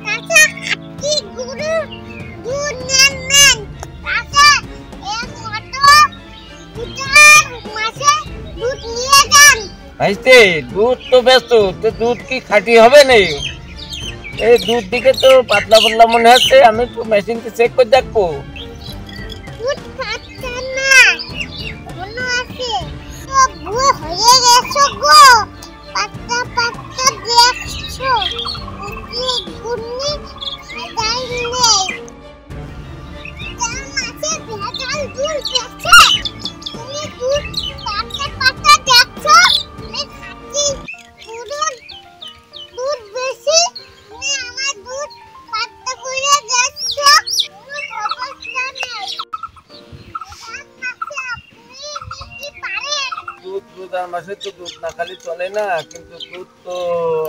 চাচা আপনি গরুর দুধ নেন চাচা এক মাসে দুধ নিয়ে যান। আইতে দুধ তো ব্যস্ত, তো দুধ কি খাঁটি হবে না? এই দুধ দিকে তো পাতলা পাতলা মনে হচ্ছে, আমি তো মেশিনকে চেক করে দেখবো। দুধ খাচ্ছে না, মনে আছে তো বুড়ো হয়ে গেছো গো, পাতলা পাতলা দেখছো, কি গুন্নি খাই নেই। তার মাঝে ভেজাল দুধ দেখছে, তুমি দুধ পাতলা পাতলা দেখছো, তুমি খাচ্ছি গরুর দুধ বেশি, তুমি আমার দুধ পাতলা করে দেখছো, কোনো অবস্থা নেই। দুধ আর মাসে তো দুধ না খালি চলে না, কিন্তু দুধ তো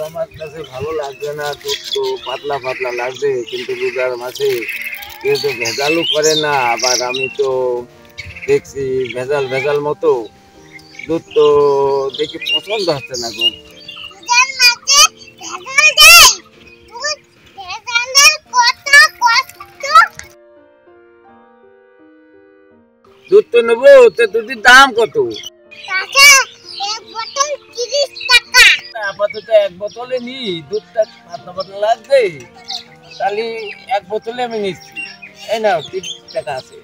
আমার কাছে ভালো লাগবে না। দুধ তো পাতলা পাতলা লাগবে, কিন্তু দুধ আর মাসে কেউ তো ভেজালও করে না। আবার আমি তো দেখছি ভেজাল ভেজাল মতো দুধ, তো দেখি পছন্দ হচ্ছে না গো। দুধ তো নেবো, তো দুধের দাম কত? আপাতত এক বোতলে নি, দুধটা পাতলা পাতলা লাগবে, তাহলে এক বোতলে আমি নিচ্ছি। এই নাও 30 টাকা আছে।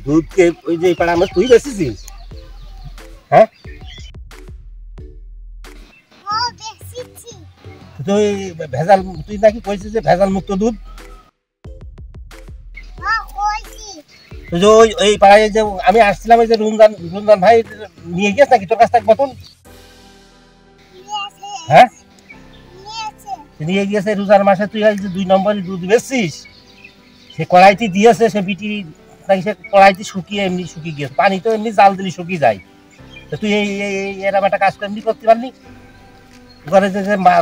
দুধ কে ওই যে পাড়া আমার তুই বেশিছিস? হ্যাঁ, তুই ভেজাল, তুই নাকি কইছিস যে ভেজাল মুক্ত দুধ। ওই পাড়ায় যে আমি আসছিলাম, ওই যে রুমজান ভাই নিয়ে গিয়েছ নাকি তোর কাছ থেকে বোতল? হ্যাঁ, নিয়ে গিয়েছে রোজার মাসে। তুই যে 2 নম্বরে দুধ বেচছিস, সে কড়াইতে দিয়েছে, সে বিটি নাকি সে কড়াইতে শুকিয়ে এমনি শুকিয়ে গিয়েছে। পানি তো এমনি জাল দিলে শুকিয়ে যায়। তো তুই এরকম একটা কাজ এমনি করতে পারলি? ঘরে যে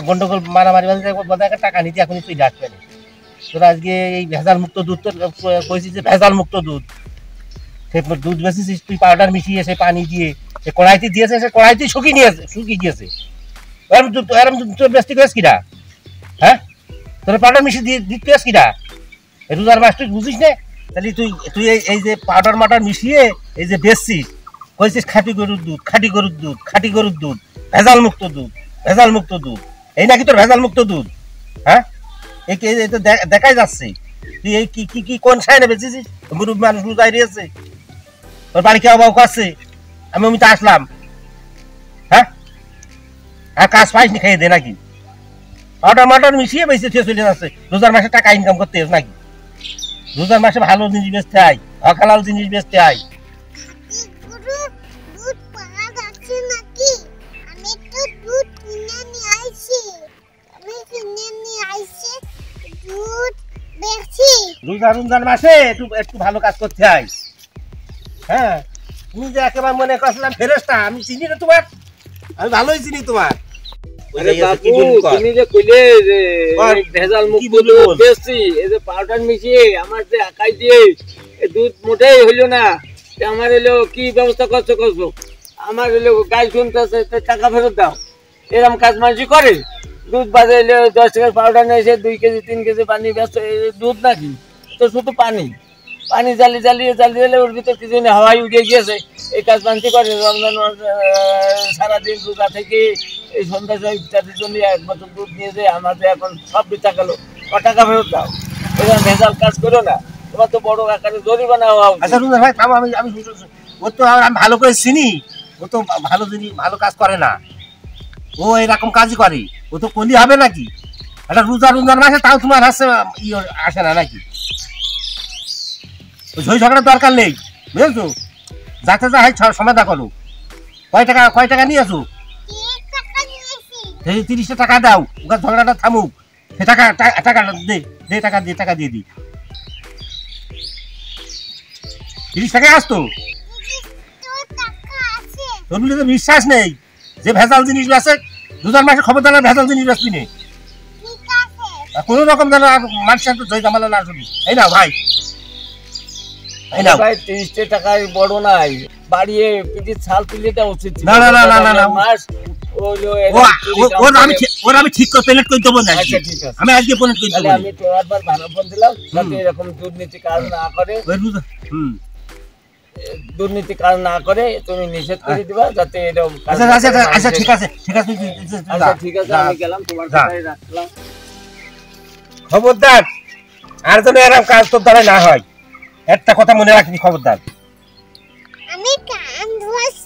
গন্ডগোল মারামারি বাজে টাকা নিতে এখনই তুই ডাকবে না। তোরা আজকে এই ভেজাল মুক্ত দুধ, তোর কইছিস যে ভেজাল মুক্ত দুধ, সে দুধ বেশিছিস তুই পাউডার মিশিয়ে সে পানি দিয়ে সে কড়াইতে দিয়েছে, সে কড়াইতেই শুকিয়ে গিয়েছে। এরম তোর বেশি করেছ কিনা? হ্যাঁ, তোর পাউডার মিশিয়ে দিতে কিনা? রোজার মাস তুই বুঝিস না? তাহলে তুই এই যে পাউডার মাটার মিশিয়ে এই যে বেচছিস, কইছিস খাঁটি গরুর দুধ, খাঁটি গরুর দুধ, খাঁটি গরুর দুধ, ভেজাল মুক্ত দুধ, ভেজাল মুক্ত দুধ। এই নাকি তোর ভেজাল মুক্ত দুধ? হ্যাঁ, এই তো দেখাই যাচ্ছে। তুই এই কি কি কি কোন সাইনে বেচেছিস? মুরুব মানুষ রোজায় রয়েছে, তোর বাড়ি কেউ বাবু করছে, আমি তো আসলাম। হ্যাঁ, আর কাজ পাইসনি, খেয়ে দে নাকি? পাউডার মাটার মিশিয়ে বেঁচে চলে যাচ্ছে। রোজার মাসে টাকা ইনকাম করতে নাকি? রোজার মাসে ভালো জিনিস বেচতে হয়, হকালাল জিনিস বেচতে হয়। রোজার মাসে একটু ভালো কাজ করতে হয়। হ্যাঁ, তুমি যে একেবারে মনে করছিলাম ফেরেশতা, আমি চিনি না তোমার, আমি ভালোই চিনি তোমার। তুমি যে কইলে যে ভেজাল মুক্ত দুধ বেশি, এই যে পাউডার মিশিয়ে আমার যে আকাই দিয়ে দুধ মোটেই হইল না, আমার হইলো কি ব্যবস্থা করছো? আমার হইলো গাই শুনতেছে, টাকা ফেরত দাও। এরকম কাজ মানুষ করে? দুধ বাজে 10 টাকার পাউডার নিয়ে এসে 2 কেজি 3 কেজি পানি ব্যস্ত, দুধ নাকি? তো শুধু পানি জ্বালিয়ে ওর ভিতর কিছু হাওয়াই উঠে গিয়েছে। এই কাজ মানতে করে? রমজান সারাদিন রোজা থেকে এই সন্ধ্যা 4টার জন্য 1 বছর দুধ নিয়েছে, আমার তো এখন সব বৃথা গেল। টাকা ফেরত দাও। এরকম ভেজাল কাজ করো না, তোমার তো বড় আকারে জরিমানা হওয়া উচিত। আচ্ছা রুজা ভাই, আমি ও তো আমি ভালো করে চিনি, ও তো ভালো কাজ করে না, ও এরকম কাজই করে। ও তো করলে হবে নাকি? এটা রোজার মাসে তাও তোমার হাসে আসে না নাকি? ঝই ঝগড়ার দরকার নেই, বুঝেছো? যাতে যা হয় সমাধা করো। কয় টাকা নিয়ে আসো? 30 টাকা দাও, ওখানে ঝগড়াটা থামুক। সে টাকা টাকা দিয়ে দিই। 30 টাকা আসতো, তোর তো বিশ্বাস নেই যে ভেজাল জিনিস আছে। রোজার মাসে খবরদার ভেজাল জিনিস বেচবি না, কোন রকম যেন মানুষের জয় জামালা না শুনি। এই না ভাই, এই না ভাই 30 টাকায় বড় নাই, বাড়িয়ে পিটির ছাল তুলিটা উচিত ছিল। না মাস আমি ঠিক করে পেলেট করে দেবো না। আচ্ছা ঠিক আছে, আমি আজকে পেলেট করে দেবো। আমি তোর একবার ভালো ফোন দিলাম যাতে এরকম দুর্নীতি কাজ না করে। দুর্নীতি কাজ না করে তুমি নিষেধ করে দিবা যাতে এরকম। আচ্ছা ঠিক আছে আমি গেলাম, তোমার কথাই রাখলাম। খবরদার আর যেন এরকম কাজ তোর দ্বারা না হয়, একটা কথা মনে রাখবি খবরদার। আমি কান ধোয়াচ্ছি।